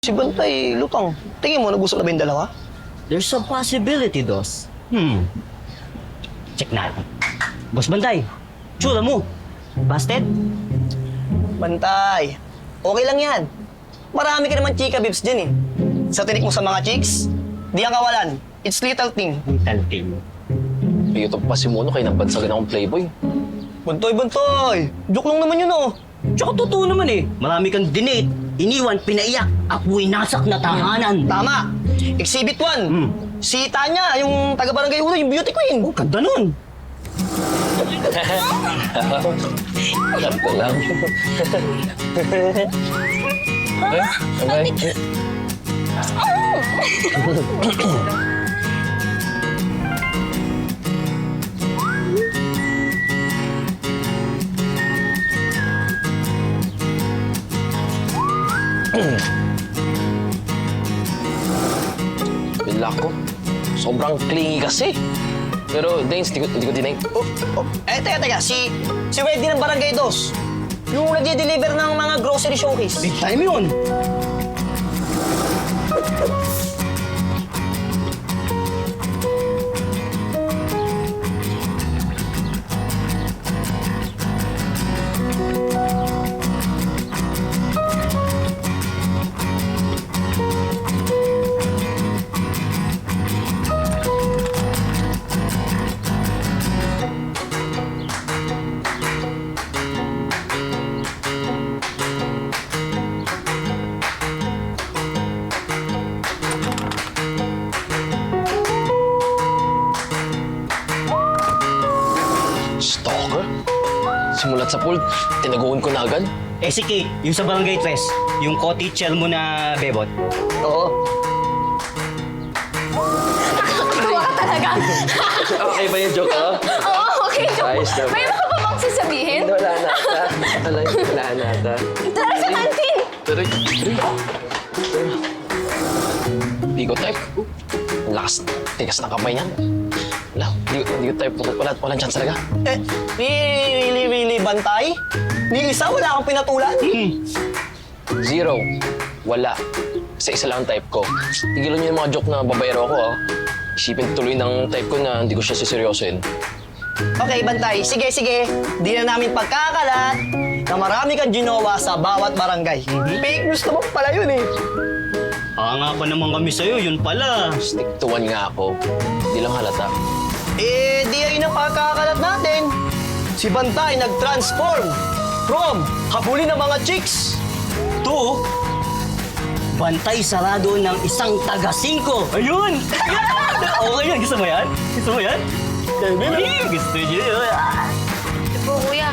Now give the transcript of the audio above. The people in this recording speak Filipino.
Si Bantay, Lutang, tingin mo, nag-usap na ba yung dalawa? There's a possibility, Dos. Check natin. Boss Bantay, tsura mo. Busted? Bantay, okay lang yan. Marami ka naman chika bibs dyan eh. Sa tinik mo sa mga chicks, di ang kawalan. It's little thing. Little thing. YouTube pa si Mono, kaya nagbansagan akong playboy. Bantay! Joke lang naman yun oh. Tsaka totoo naman eh. Marami kang dinate, iniwan, pinaiyak, ako'y nasak na tahanan. Tama! Exhibit 1. Si Tanya, yung taga-barangay Uno, yung beauty queen. Oh, ganda nun. Sakto lang. Okay. Bila ko. Sobrang clingy kasi. Pero, Danes, di ko dinay. Teka. Si Wendy ng Barangay Dos. Yung nagde-deliver ng mga grocery showcase. Big time yun. Stalker? Simulat sa pool, tinaguan ko na agad. Eh si Kate, yung sa Barangay 3, yung co-teacher mo na bebot. Oo. Nakakatawa ka talaga. Okay ba yung joke, ah? Oo, okay. Ayos na. May mga pa bang sasabihin? Wala na ata. Wala na ata. Tara sa kantin! Tuloy. Di ko type. Ang lakas, tigas ng kamay niyan. Wala, di ko type. Walang chance talaga. Really, Bantay? Ni isa, wala kang pinatulan? Zero. Wala. Sa isa lang ang type ko. Tigilan niyo yung mga joke na babayero ako, ah. Isipin tuloy ng type ko na hindi ko siya siseryosin. Okay, Bantay. Sige. Di na namin pagkakalat na marami kang ginawa sa bawat barangay. Fake news naman pala yun eh. Nga pa naman kami sa'yo, yun pala. Stick to one nga ako. Hindi lang halata. Di ayun ang pagkakalat natin. Si Bantay nag-transform from habulin ng mga chicks. To, bantay sarado ng isang taga-5. Ayun! Okay yan, gusto mo yan? Gusto mo yan? Gusto niyo yun. Ito po, kuya.